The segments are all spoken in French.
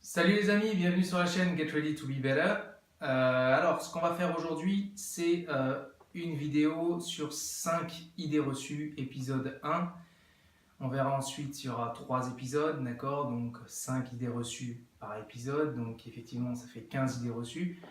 Salut les amis, bienvenue sur la chaîne Get Ready to Be Better. Alors, ce qu'on va faire aujourd'hui, c'est une vidéo sur 5 idées reçues, épisode 1. On verra ensuite, il y aura 3 épisodes, d'accord? Donc 5 idées reçues par épisode, donc effectivement ça fait 15 idées reçues.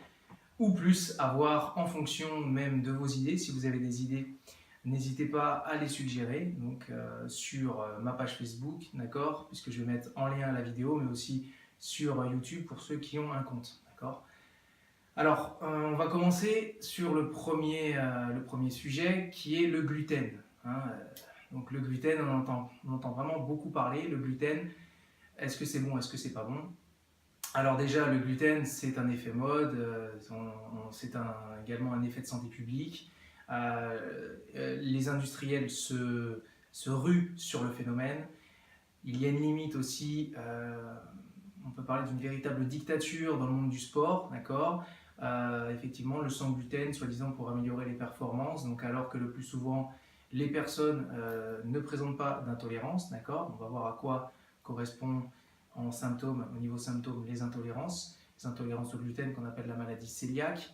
Ou plus à voir en fonction même de vos idées. Si vous avez des idées, n'hésitez pas à les suggérer donc, sur ma page Facebook, d'accord? Puisque je vais mettre en lien la vidéo, mais aussi sur YouTube pour ceux qui ont un compte, d'accord? Alors, on va commencer sur le premier sujet qui est le gluten, hein. Donc le gluten, on entend vraiment beaucoup parler. Le gluten, est-ce que c'est bon, est-ce que c'est pas bon? Alors déjà, le gluten, c'est un effet mode, c'est également un effet de santé publique. Les industriels se ruent sur le phénomène. Il y a une limite aussi, on peut parler d'une véritable dictature dans le monde du sport, d'accord? Effectivement, le sans gluten, soi-disant pour améliorer les performances, donc alors que le plus souvent, les personnes ne présentent pas d'intolérance, d'accord? On va voir à quoi correspond en symptômes, au niveau symptômes, les intolérances au gluten qu'on appelle la maladie cœliaque.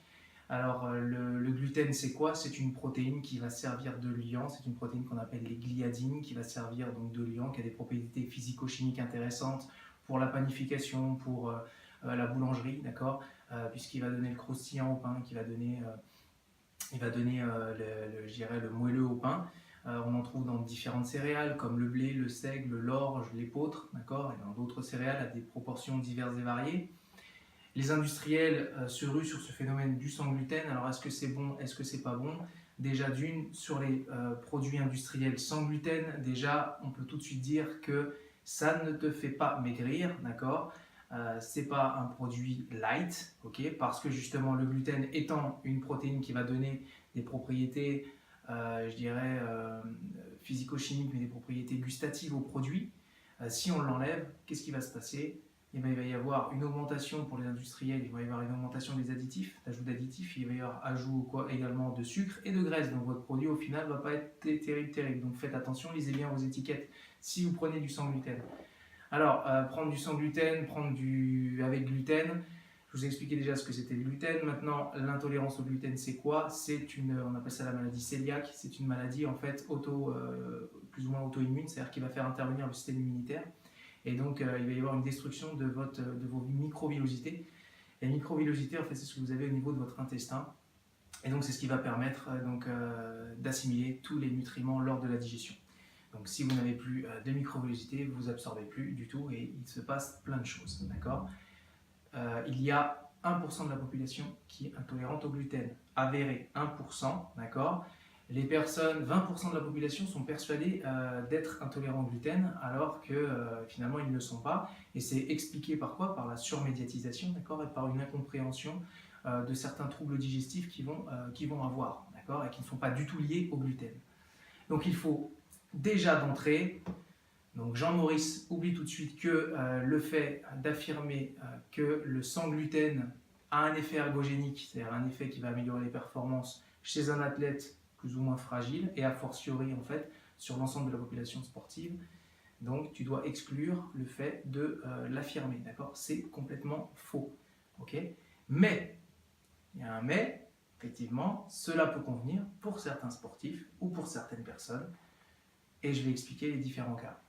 Alors le gluten c'est quoi? C'est une protéine qui va servir de liant, c'est une protéine qu'on appelle les gliadines qui va servir donc de liant, qui a des propriétés physico-chimiques intéressantes pour la panification, pour la boulangerie, d'accord? Puisqu'il va donner le croustillant au pain, il va donner je dirais, le moelleux au pain. On en trouve dans différentes céréales comme le blé, le seigle, l'orge, l'épeautre, d'accord? Et dans d'autres céréales à des proportions diverses et variées. Les industriels se ruent sur ce phénomène du sans gluten. Alors est-ce que c'est bon, est-ce que c'est pas bon? Déjà d'une, sur les produits industriels sans gluten, déjà on peut tout de suite dire que ça ne te fait pas maigrir, d'accord? C'est pas un produit light, ok? Parce que justement le gluten étant une protéine qui va donner des propriétés, je dirais, physico-chimiques, mais des propriétés gustatives au produit, si on l'enlève, qu'est-ce qui va se passer? Eh bien, il va y avoir une augmentation pour les industriels, il va y avoir une augmentation des additifs, d'ajout d'additifs, il va y avoir ajout également de sucre et de graisse. Donc votre produit au final ne va pas être terrible. Donc faites attention, lisez bien vos étiquettes si vous prenez du sans gluten. Alors, prendre du sans gluten, prendre du avec gluten, je vous ai expliqué déjà ce que c'était le gluten. Maintenant, l'intolérance au gluten, c'est quoi? On appelle ça la maladie cœliaque. C'est une maladie en fait plus ou moins auto-immune, c'est-à-dire qui va faire intervenir le système immunitaire. Et donc, il va y avoir une destruction de vos microvillosités. Les microvillosités, en fait, c'est ce que vous avez au niveau de votre intestin. Et donc, c'est ce qui va permettre d'assimiler tous les nutriments lors de la digestion. Donc, si vous n'avez plus de microvillosité, vous absorbez plus du tout et il se passe plein de choses, d'accord? Il y a 1% de la population qui est intolérante au gluten, avéré 1%, d'accord? Les personnes, 20% de la population sont persuadées d'être intolérants au gluten, alors que finalement ils ne le sont pas. Et c'est expliqué par quoi? Par la surmédiatisation, d'accord? Et par une incompréhension de certains troubles digestifs qu'ils vont avoir, d'accord? Et qui ne sont pas du tout liés au gluten. Donc il faut déjà d'entrée, donc Jean-Maurice oublie tout de suite que le fait d'affirmer que le sans gluten a un effet ergogénique, c'est-à-dire un effet qui va améliorer les performances chez un athlète plus ou moins fragile, et a fortiori en fait sur l'ensemble de la population sportive. Donc tu dois exclure le fait de l'affirmer, d'accord? C'est complètement faux, ok? Mais, il y a un mais, effectivement, cela peut convenir pour certains sportifs ou pour certaines personnes, et je vais expliquer les différents cas.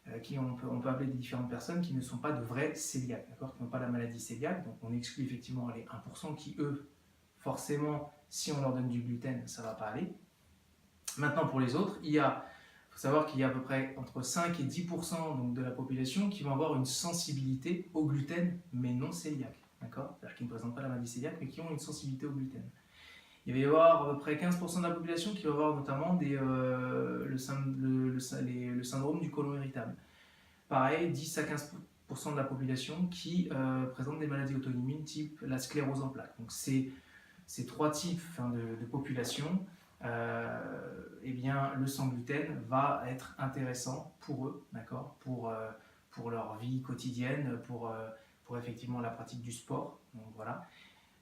On peut appeler des différentes personnes qui ne sont pas de vrais cœliaques, qui n'ont pas la maladie cœliaque. Donc on exclut effectivement les 1% qui, eux, forcément, si on leur donne du gluten, ça ne va pas aller. Maintenant, pour les autres, il faut savoir qu'il y a à peu près entre 5 et 10% donc, de la population qui vont avoir une sensibilité au gluten, mais non cœliaque. C'est-à-dire qui ne présentent pas la maladie cœliaque, mais qui ont une sensibilité au gluten. Il va y avoir à peu près 15% de la population qui va avoir notamment le syndrome du côlon irritable. Pareil, 10 à 15% de la population qui présente des maladies auto-immunes type la sclérose en plaques. Donc ces 3 types de population, eh bien, le sans gluten va être intéressant pour eux, d'accord, pour leur vie quotidienne, pour effectivement la pratique du sport. Donc, voilà.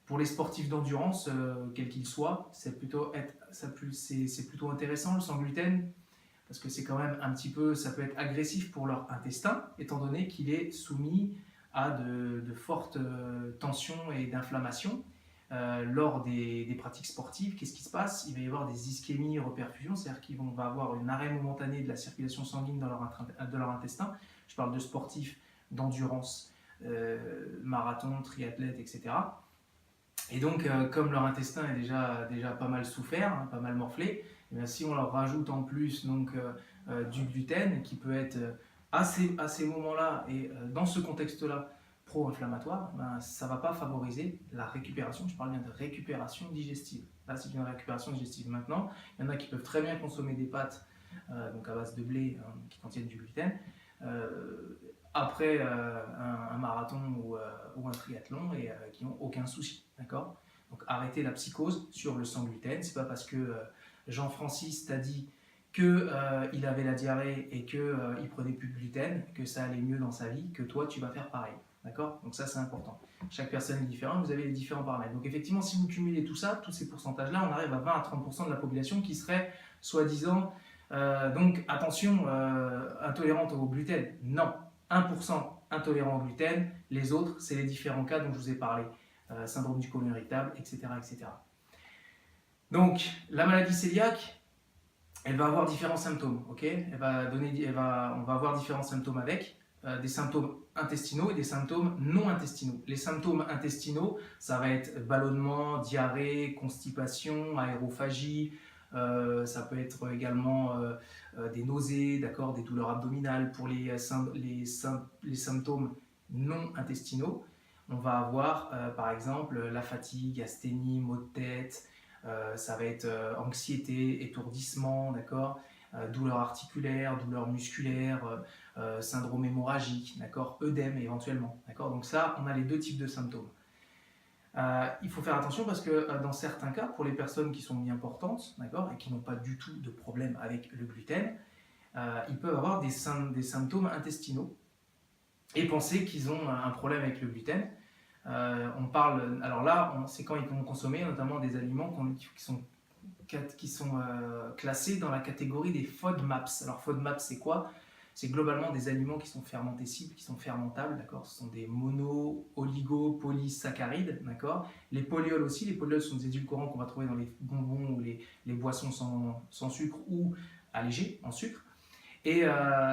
Pour les sportifs d'endurance, quels qu'ils soient, c'est plutôt intéressant le sans gluten parce que c'est quand même un petit peu, ça peut être agressif pour leur intestin, étant donné qu'il est soumis à de fortes tensions et d'inflammation. Lors des pratiques sportives, qu'est-ce qui se passe? Il va y avoir des ischémies, reperfusions, c'est-à-dire qu'on va avoir un arrêt momentané de la circulation sanguine dans leur intestin. Je parle de sportifs d'endurance, marathon, triathlète, etc. Et donc, comme leur intestin est déjà pas mal souffert, hein, pas mal morflé, et bien, si on leur rajoute en plus donc, du gluten, qui peut être à ces moments-là et dans ce contexte-là pro-inflammatoire, ben, ça ne va pas favoriser la récupération. Je parle bien de récupération digestive. Là, c'est une récupération digestive. Maintenant, il y en a qui peuvent très bien consommer des pâtes donc à base de blé qui contiennent du gluten. Après un marathon ou un triathlon et qui n'ont aucun souci, d'accord? Donc arrêtez la psychose sur le sans gluten. C'est pas parce que Jean-Francis t'a dit qu'il avait la diarrhée et qu'il prenait plus de gluten que ça allait mieux dans sa vie, que toi tu vas faire pareil, d'accord? Donc ça c'est important. Chaque personne est différente, vous avez les différents paramètres. Donc effectivement, si vous cumulez tout ça, tous ces pourcentages-là, on arrive à 20 à 30% de la population qui serait soi-disant donc attention, intolérante au gluten. Non, 1% intolérant au gluten, les autres, c'est les différents cas dont je vous ai parlé, syndrome du côlon irritable, etc., etc. Donc, la maladie cœliaque, elle va avoir différents symptômes, ok? On va avoir différents symptômes avec, des symptômes intestinaux et des symptômes non intestinaux. Les symptômes intestinaux, ça va être ballonnement, diarrhée, constipation, aérophagie, ça peut être également des nausées, d'accord, des douleurs abdominales. Pour les symptômes non intestinaux, on va avoir par exemple la fatigue, asthénie, maux de tête, ça va être anxiété, étourdissement, d'accord, douleurs articulaires, douleurs musculaires, syndrome hémorragique, d'accord, œdème éventuellement, d'accord. Donc ça, on a les deux types de symptômes. Il faut faire attention parce que dans certains cas, pour les personnes qui sont bien portantes, d'accord, et qui n'ont pas du tout de problème avec le gluten, ils peuvent avoir des symptômes intestinaux et penser qu'ils ont un problème avec le gluten. On parle, alors là, c'est quand ils vont consommer notamment des aliments qui sont classés dans la catégorie des FODMAPs. Alors FODMAPs, c'est quoi? C'est globalement des aliments qui sont fermentescibles, qui sont fermentables, d'accord? Ce sont des polysaccharides, d'accord? Les polyols aussi, les polyols sont des édulcorants qu'on va trouver dans les bonbons ou les boissons sans sucre ou allégés en sucre. Et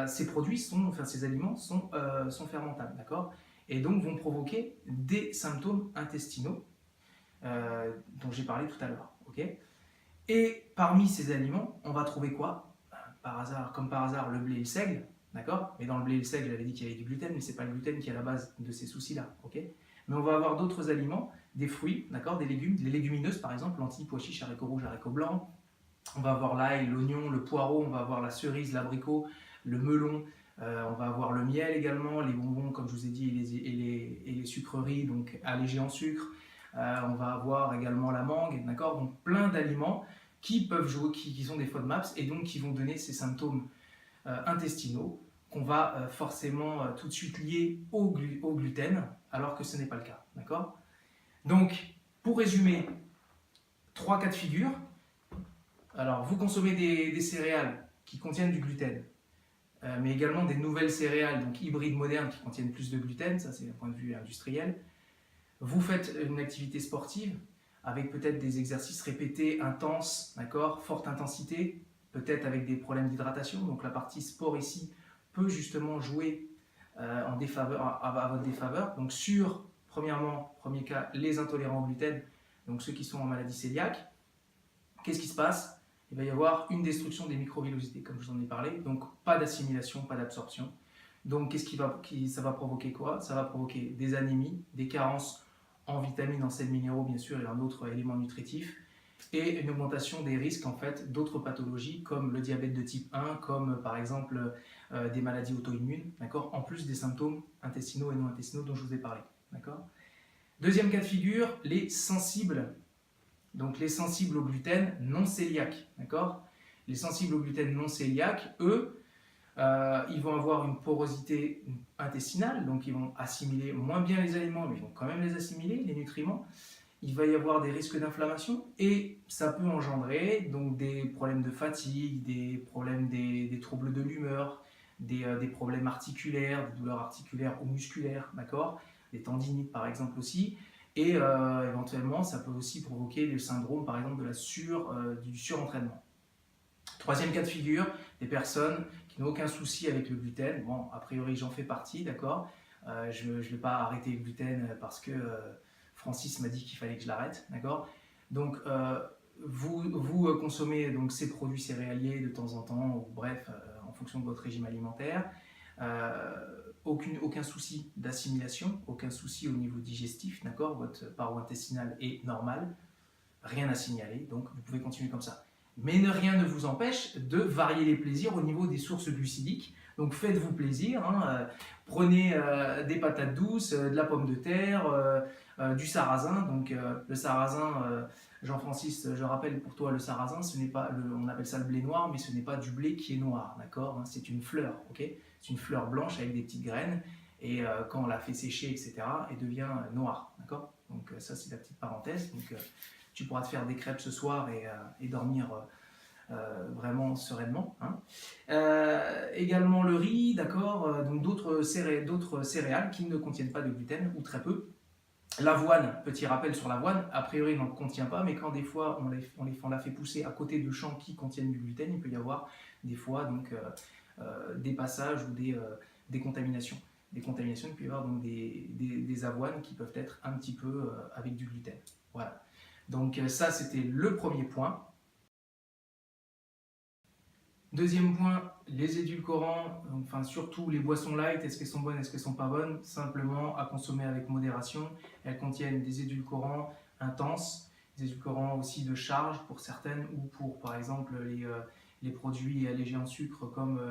ces aliments sont fermentables, d'accord? Et donc vont provoquer des symptômes intestinaux dont j'ai parlé tout à l'heure, ok? Et parmi ces aliments, on va trouver quoi? Comme par hasard, le blé et le seigle, d'accord? Mais dans le blé et le seigle, j'avais dit qu'il y avait du gluten, mais ce n'est pas le gluten qui est à la base de ces soucis-là, ok? Mais on va avoir d'autres aliments, des fruits, d'accord? Des légumes, les légumineuses par exemple, lentilles, pois chiches, haricots rouges, haricots blancs. On va avoir l'ail, l'oignon, le poireau, on va avoir la cerise, l'abricot, le melon, on va avoir le miel également, les bonbons comme je vous ai dit et les sucreries donc allégées en sucre. On va avoir également la mangue, d'accord? Donc plein d'aliments qui peuvent jouer, qui sont des FODMAPs et donc qui vont donner ces symptômes intestinaux qu'on va forcément tout de suite lier au gluten alors que ce n'est pas le cas, d'accord? Donc pour résumer, 3 cas de figure. Alors vous consommez des céréales qui contiennent du gluten, mais également des nouvelles céréales, donc hybrides modernes qui contiennent plus de gluten, ça c'est d'un point de vue industriel. Vous faites une activité sportive avec peut-être des exercices répétés, intenses, d'accord, forte intensité, peut-être avec des problèmes d'hydratation. Donc la partie sport ici peut justement jouer à votre défaveur. Donc premier cas, les intolérants au gluten, donc ceux qui sont en maladie cœliaque. Qu'est-ce qui se passe? Il va y avoir une destruction des microvillosités, comme je vous en ai parlé, donc pas d'assimilation, pas d'absorption. Donc ça va provoquer quoi? Ça va provoquer des anémies, des carences en vitamines, en sels minéraux bien sûr et en autres éléments nutritifs, et une augmentation des risques en fait d'autres pathologies comme le diabète de type 1, comme par exemple des maladies auto-immunes, d'accord, en plus des symptômes intestinaux et non intestinaux dont je vous ai parlé, d'accord. Deuxième cas de figure, les sensibles. Donc les sensibles au gluten non cœliaques, d'accord. Les sensibles au gluten non cœliaques, eux, ils vont avoir une porosité intestinale, donc ils vont assimiler moins bien les aliments, mais ils vont quand même les assimiler, les nutriments. Il va y avoir des risques d'inflammation et ça peut engendrer donc des problèmes de fatigue, des problèmes des des troubles de l'humeur, des problèmes articulaires, des douleurs articulaires ou musculaires, d'accord, des tendinites par exemple aussi, et éventuellement ça peut aussi provoquer le syndrome par exemple du surentraînement. Troisième cas de figure, des personnes qui n'ont aucun souci avec le gluten. Bon, a priori j'en fais partie, d'accord. Je ne vais pas arrêter le gluten parce que Francis m'a dit qu'il fallait que je l'arrête, d'accord. Donc vous consommez donc ces produits céréaliers de temps en temps, ou bref, en fonction de votre régime alimentaire. Aucun souci d'assimilation, aucun souci au niveau digestif, d'accord. Votre paroi intestinale est normale, rien à signaler, donc vous pouvez continuer comme ça. Mais rien ne vous empêche de varier les plaisirs au niveau des sources glucidiques. Donc faites-vous plaisir, hein, prenez des patates douces, de la pomme de terre, du sarrasin. Donc le sarrasin, Jean-Francis, je rappelle pour toi, le sarrasin, ce n'est pas, on appelle ça le blé noir, mais ce n'est pas du blé qui est noir, d'accord, hein, c'est une fleur, ok, c'est une fleur blanche avec des petites graines, et quand on la fait sécher, etc., elle devient noire, d'accord. Donc ça c'est la petite parenthèse. Donc tu pourras te faire des crêpes ce soir et dormir vraiment sereinement. Hein. Également le riz, d'accord, donc d'autres céréales qui ne contiennent pas de gluten ou très peu. L'avoine, petit rappel sur l'avoine, a priori il n'en contient pas, mais quand des fois on la fait pousser à côté de champs qui contiennent du gluten, il peut y avoir des fois donc, des passages ou des contaminations. Des contaminations, il peut y avoir donc des avoines qui peuvent être un petit peu avec du gluten. Voilà. Donc ça, c'était le premier point. Deuxième point, les édulcorants, enfin surtout les boissons light, est-ce qu'elles sont bonnes, est-ce qu'elles sont pas bonnes? Simplement à consommer avec modération. Elles contiennent des édulcorants intenses, des édulcorants aussi de charge pour certaines, ou pour par exemple les produits allégés en sucre comme,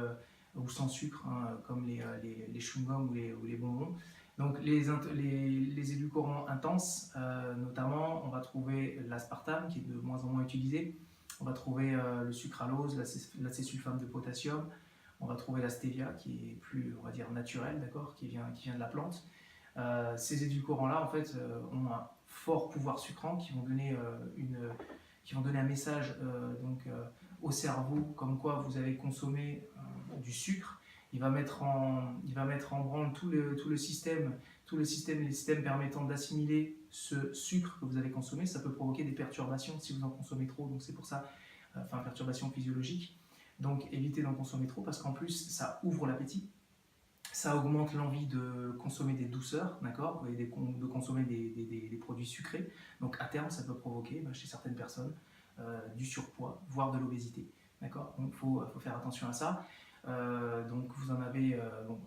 ou sans sucre, hein, comme les chewing-gums ou les bonbons. Donc les édulcorants intenses, notamment, on va trouver l'aspartame qui est de moins en moins utilisé. On va trouver le sucralose, l'acésulfame de potassium. On va trouver la stevia qui est plus, on va dire, naturelle, d'accord, qui vient de la plante. Ces édulcorants-là, en fait, ont un fort pouvoir sucrant qui vont donner un message au cerveau comme quoi vous avez consommé du sucre. Il va mettre en branle tout le système, les systèmes permettant d'assimiler ce sucre que vous avez consommé. Ça peut provoquer des perturbations si vous en consommez trop, donc c'est pour ça, perturbations physiologiques. Donc évitez d'en consommer trop parce qu'en plus ça ouvre l'appétit, ça augmente l'envie de consommer des douceurs, d'accord, et de consommer des produits sucrés. Donc à terme ça peut provoquer chez certaines personnes du surpoids, voire de l'obésité, d'accord. Donc il faut faire attention à ça. Donc vous en avez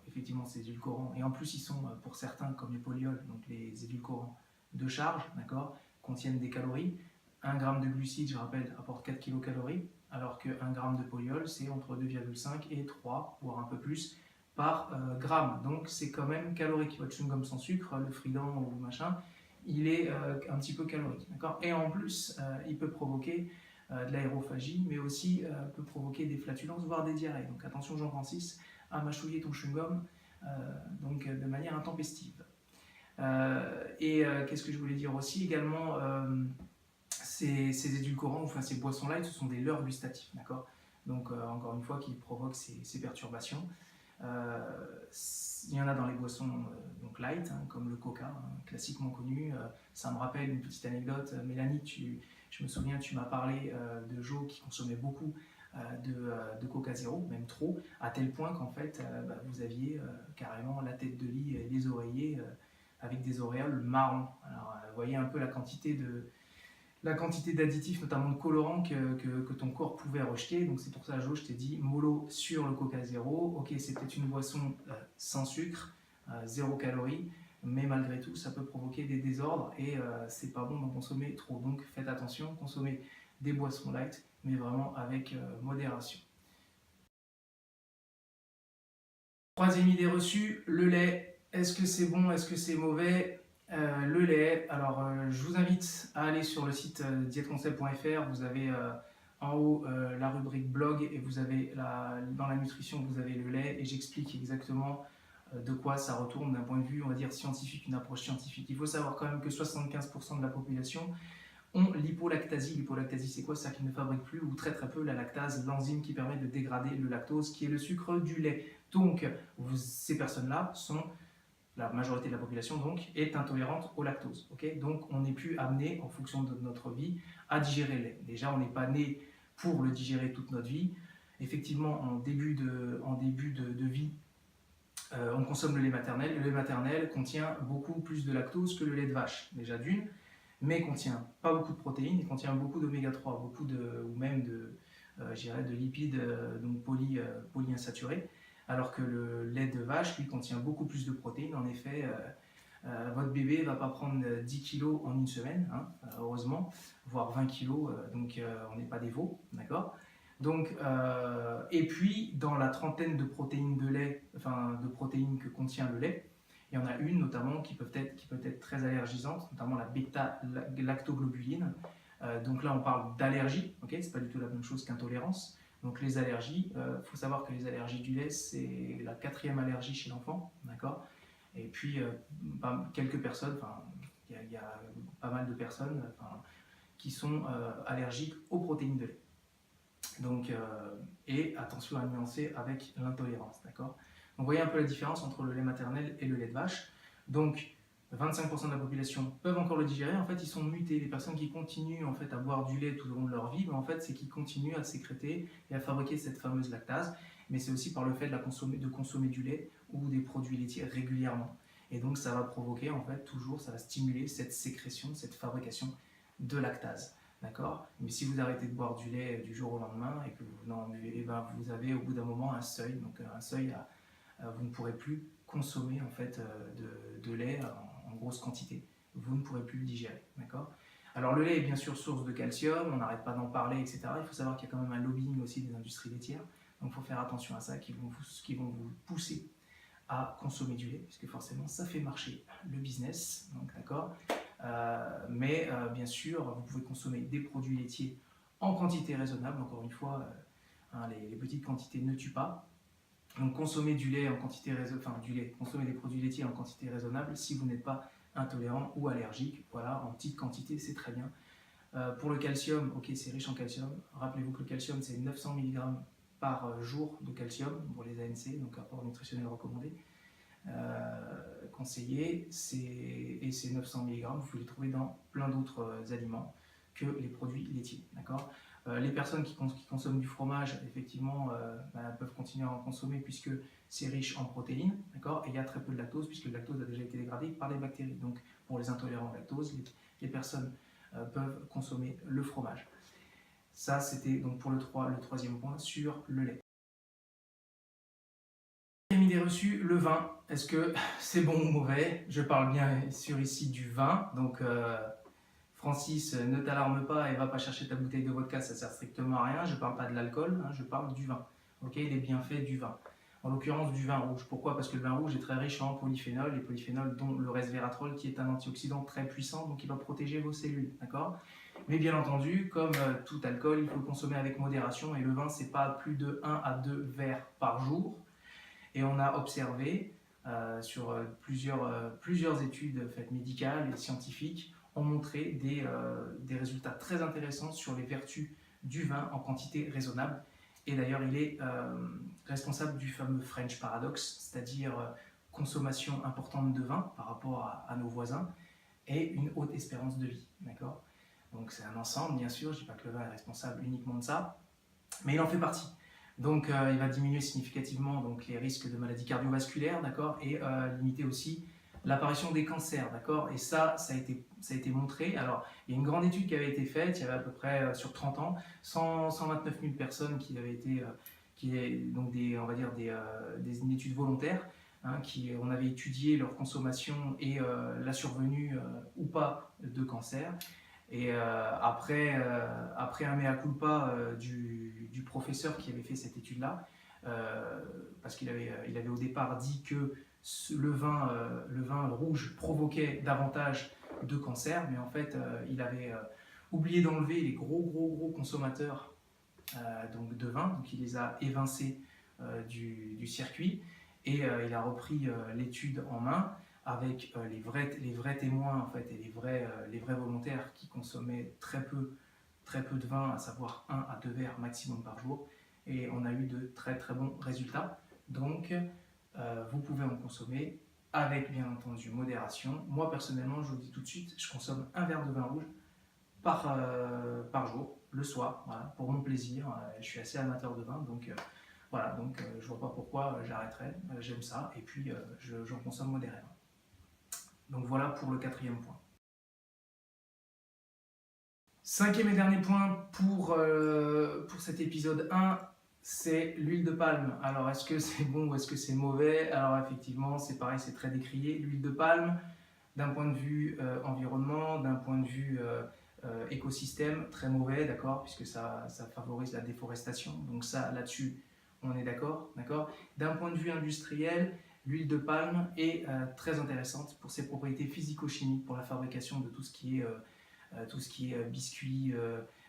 effectivement ces édulcorants, et en plus ils sont pour certains comme les polyols, donc les édulcorants de charge, d'accord, contiennent des calories. 1 g de glucides, je rappelle, apporte 4 kcal, alors que 1 g de polyol c'est entre 2,5 et 3, voire un peu plus par gramme, donc c'est quand même calorique. Votre chewing-gum sans sucre, le Frident ou machin, il est un petit peu calorique, d'accord, et en plus il peut provoquer de l'aérophagie, mais aussi peut provoquer des flatulences, voire des diarrhées. Donc attention Jean-Francis à mâchouiller ton chewing-gum de manière intempestive. Qu'est-ce que je voulais dire aussi également, ces édulcorants, enfin ces boissons light, ce sont des leurres gustatifs, d'accord. Donc encore une fois, qui provoquent ces perturbations. Il y en a dans les boissons donc light, hein, comme le coca, hein, classiquement connu. Ça me rappelle une petite anecdote. Mélanie, je me souviens, tu m'as parlé de Jo qui consommait beaucoup de Coca Zéro, même trop, à tel point qu'en fait, vous aviez carrément la tête de lit et les oreillers avec des auréoles marron. Alors, vous voyez un peu la quantité d'additifs, notamment de colorants, que ton corps pouvait rejeter. Donc c'est pour ça, Jo, je t'ai dit mollo sur le Coca Zéro. Ok, c'est peut-être une boisson sans sucre, 0 calories, mais malgré tout, ça peut provoquer des désordres et c'est pas bon d'en consommer trop. Donc faites attention, consommez des boissons light, mais vraiment avec modération. Troisième idée reçue, le lait. Est-ce que c'est bon, est-ce que c'est mauvais? Le lait, alors je vous invite à aller sur le site dietconcept.fr. Vous avez en haut la rubrique blog et vous avez dans la nutrition vous avez le lait et j'explique exactement de quoi ça retourne d'un point de vue, on va dire, scientifique, une approche scientifique. Il faut savoir quand même que 75% de la population ont l'hypolactasie. L'hypolactasie, c'est quoi? C'est qu'ils ne fabriquent plus ou très peu la lactase, l'enzyme qui permet de dégrader le lactose, qui est le sucre du lait. Donc, ces personnes-là sont, la majorité de la population donc, est intolérante au lactose. Okay, donc, on n'est plus amené, en fonction de notre vie, à digérer le lait. Déjà, on n'est pas né pour le digérer toute notre vie. Effectivement, en début de vie, on consomme le lait maternel. Le lait maternel contient beaucoup plus de lactose que le lait de vache, déjà d'une, mais contient pas beaucoup de protéines, il contient beaucoup d'oméga 3, ou même de lipides donc polyinsaturés, alors que le lait de vache, lui, contient beaucoup plus de protéines. En effet, votre bébé ne va pas prendre 10 kilos en une semaine, hein, heureusement, voire 20 kilos, donc on n'est pas des veaux, d'accord? Donc, et puis, dans la trentaine de protéines de lait, enfin de protéines que contient le lait, il y en a une notamment qui peut être très allergisante, notamment la bêta-lactoglobuline. Donc là, on parle d'allergie, ok, c'est pas du tout la même chose qu'intolérance. Donc les allergies, faut savoir que les allergies du lait, c'est la 4e allergie chez l'enfant, d'accord. Et puis quelques personnes, enfin il y a pas mal de personnes qui sont allergiques aux protéines de lait. Donc, et attention à nuancer avec l'intolérance, d'accord. Donc vous voyez un peu la différence entre le lait maternel et le lait de vache. Donc 25% de la population peuvent encore le digérer. En fait, ils sont mutés. Les personnes qui continuent en fait à boire du lait tout au long de leur vie, mais en fait, c'est qu'ils continuent à sécréter et à fabriquer cette fameuse lactase. Mais c'est aussi par le fait de consommer du lait ou des produits laitiers régulièrement. Et donc, ça va provoquer en fait toujours, ça va stimuler cette sécrétion, cette fabrication de lactase. D'accord. Mais si vous arrêtez de boire du lait du jour au lendemain et que vous n'en buvez, vous avez au bout d'un moment un seuil. Donc un seuil, vous ne pourrez plus consommer en fait de lait en grosse quantité. Vous ne pourrez plus le digérer. D'accord. Alors le lait est bien sûr source de calcium, on n'arrête pas d'en parler, etc. Il faut savoir qu'il y a quand même un lobbying aussi des industries laitières. Donc il faut faire attention à ça, qui vont vous pousser à consommer du lait, puisque forcément ça fait marcher le business. Donc d'accord. Mais bien sûr, vous pouvez consommer des produits laitiers en quantité raisonnable. Encore une fois, les petites quantités ne tuent pas. Donc consommer du lait en quantité consommer des produits laitiers en quantité raisonnable si vous n'êtes pas intolérant ou allergique. Voilà, en petite quantité, c'est très bien. Pour le calcium, ok, c'est riche en calcium. Rappelez-vous que le calcium, c'est 900 mg par jour de calcium pour les ANC, donc apport nutritionnel recommandé. Conseillé, et ces 900 mg, vous pouvez les trouver dans plein d'autres aliments que les produits laitiers. D'accord. Les personnes qui consomment du fromage, effectivement, peuvent continuer à en consommer puisque c'est riche en protéines, d'accord, et il y a très peu de lactose puisque le lactose a déjà été dégradé par les bactéries. Donc, pour les intolérants au lactose, les personnes peuvent consommer le fromage. Ça, c'était donc pour le troisième point sur le lait. Idée reçue, le vin, est-ce que c'est bon ou mauvais? Je parle bien sûr ici du vin, donc Francis, ne t'alarme pas et va pas chercher ta bouteille de vodka, ça sert strictement à rien. Je parle pas de l'alcool, hein, je parle du vin, ok, les bienfaits du vin. En l'occurrence du vin rouge. Pourquoi? Parce que le vin rouge est très riche en polyphénols, les polyphénols dont le resveratrol qui est un antioxydant très puissant, donc il va protéger vos cellules, d'accord. Mais bien entendu, comme tout alcool, il faut le consommer avec modération et le vin, c'est pas plus de 1 à 2 verres par jour. Et on a observé sur plusieurs études faites médicales et scientifiques ont montré des résultats très intéressants sur les vertus du vin en quantité raisonnable. Et d'ailleurs, il est responsable du fameux French Paradox, c'est-à-dire consommation importante de vin par rapport à nos voisins et une haute espérance de vie. D'accord. Donc c'est un ensemble, bien sûr, je ne dis pas que le vin est responsable uniquement de ça, mais il en fait partie. Donc il va diminuer significativement donc, les risques de maladies cardiovasculaires, d'accord, et limiter aussi l'apparition des cancers, d'accord. Et ça a été montré. Alors, il y a une grande étude qui avait été faite, il y avait à peu près sur 30 ans, 129 000 personnes qui avaient été, donc une étude volontaire, hein, on avait étudié leur consommation et la survenue ou pas de cancer. Et après un mea culpa du professeur qui avait fait cette étude-là, parce qu'il avait au départ dit que le vin rouge provoquait davantage de cancer, mais en fait il avait oublié d'enlever les gros consommateurs donc de vin, donc il les a évincés du circuit, et il a repris l'étude en main avec les vrais témoins en fait, et les vrais volontaires qui consommaient très peu de vin, à savoir 1 à 2 verres maximum par jour. Et on a eu de très bons résultats. Donc, vous pouvez en consommer avec bien entendu modération. Moi personnellement, je vous le dis tout de suite, je consomme un verre de vin rouge par jour, le soir, voilà, pour mon plaisir. Je suis assez amateur de vin, donc voilà, donc je vois pas pourquoi j'arrêterais. J'aime ça et puis j'en consomme modérément. Donc voilà pour le 4e point. 5e et dernier point pour cet épisode 1, c'est l'huile de palme. Alors est-ce que c'est bon ou est-ce que c'est mauvais? Alors effectivement, c'est pareil, c'est très décrié. L'huile de palme, d'un point de vue environnement, d'un point de vue écosystème, très mauvais, d'accord, puisque ça favorise la déforestation. Donc ça, là-dessus, on est d'accord. D'un point de vue industriel, l'huile de palme est très intéressante pour ses propriétés physico-chimiques, pour la fabrication de tout ce qui est biscuits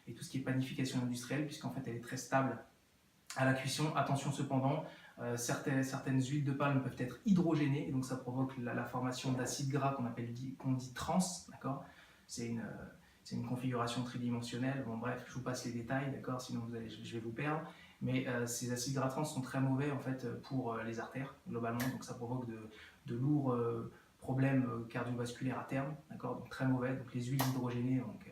et tout ce qui est panification industrielle, puisqu'en fait elle est très stable à la cuisson. Attention cependant, certaines huiles de palme peuvent être hydrogénées, et donc ça provoque la formation d'acides gras qu'on dit trans, d'accord. C'est une configuration tridimensionnelle. Bon bref, je vous passe les détails, d'accord, sinon je vais vous perdre. Mais ces acides gras trans sont très mauvais en fait pour les artères globalement, donc ça provoque de lourds problèmes cardiovasculaires à terme, d'accord, donc très mauvais. Donc les huiles hydrogénées, donc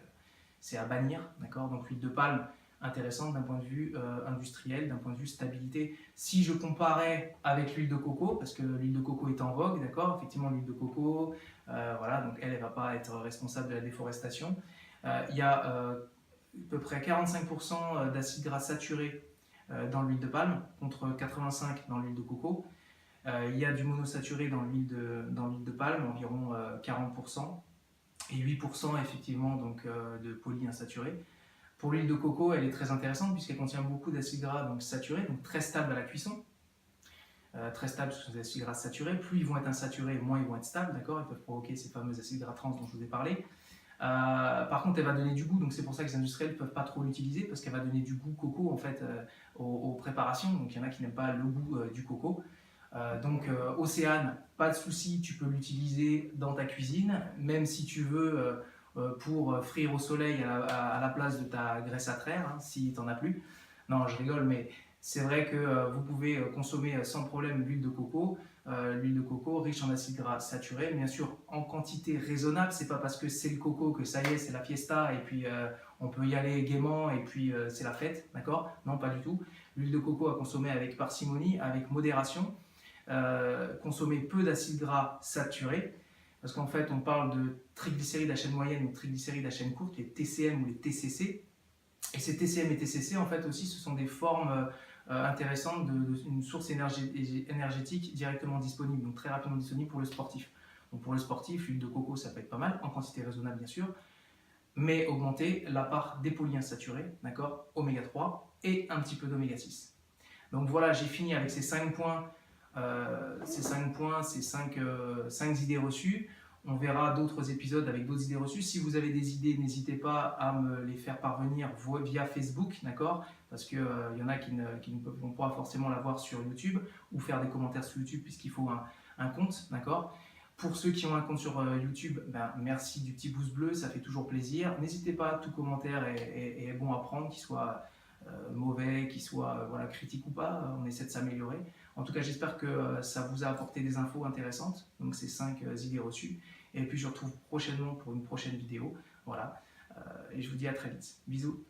c'est à bannir, d'accord. Donc l'huile de palme, intéressante d'un point de vue industriel, d'un point de vue stabilité. Si je comparais avec l'huile de coco, parce que l'huile de coco est en vogue, d'accord, effectivement l'huile de coco, voilà, donc elle ne va pas être responsable de la déforestation. Il y a à peu près 45% d'acides gras saturés dans l'huile de palme, contre 85% dans l'huile de coco. Il y a du monosaturé dans l'huile de palme, environ 40%, et 8% effectivement donc, de polyinsaturés. Pour l'huile de coco, elle est très intéressante puisqu'elle contient beaucoup d'acides gras donc saturés, donc très stable à la cuisson. Très stable sur les acides gras saturés. Plus ils vont être insaturés, moins ils vont être stables, d'accord. Ils peuvent provoquer ces fameux acides gras trans dont je vous ai parlé. Par contre, elle va donner du goût, donc c'est pour ça que les industriels ne peuvent pas trop l'utiliser parce qu'elle va donner du goût coco en fait aux préparations. Donc il y en a qui n'aiment pas le goût du coco. Océane, pas de souci, tu peux l'utiliser dans ta cuisine, même si tu veux pour frire au soleil à la place de ta graisse à traire, hein, si tu n'en as plus. Non, je rigole, mais c'est vrai que vous pouvez consommer sans problème l'huile de coco. L'huile de coco riche en acides gras saturés, bien sûr en quantité raisonnable. C'est pas parce que c'est le coco que ça y est, c'est la fiesta et puis on peut y aller gaiement et puis c'est la fête, d'accord? Non, pas du tout. L'huile de coco à consommer avec parcimonie, avec modération. Consommer peu d'acides gras saturés, parce qu'en fait on parle de triglycérides à chaîne moyenne ou triglycérides à chaîne courte, les TCM ou les TCC. Et ces TCM et TCC en fait aussi ce sont des formes intéressantes d'une source énergétique directement disponible, donc très rapidement disponible pour le sportif. Donc pour le sportif, l'huile de coco ça peut être pas mal, en quantité raisonnable bien sûr, mais augmenter la part des polyinsaturés, d'accord, oméga 3 et un petit peu d'oméga 6. Donc voilà, j'ai fini avec ces 5 points. Ces 5 idées reçues. On verra d'autres épisodes avec d'autres idées reçues. Si vous avez des idées, n'hésitez pas à me les faire parvenir via Facebook, d'accord, parce qu'il y en a qui ne vont pas forcément la voir sur YouTube ou faire des commentaires sur YouTube puisqu'il faut un compte, d'accord. Pour ceux qui ont un compte sur YouTube, merci du petit pouce bleu, ça fait toujours plaisir. N'hésitez pas, tout commentaire est bon à prendre, qu'il soit mauvais, qu'il soit critique ou pas, on essaie de s'améliorer. En tout cas, j'espère que ça vous a apporté des infos intéressantes, donc ces 5 idées reçues. Et puis je vous retrouve prochainement pour une prochaine vidéo. Voilà, et je vous dis à très vite. Bisous.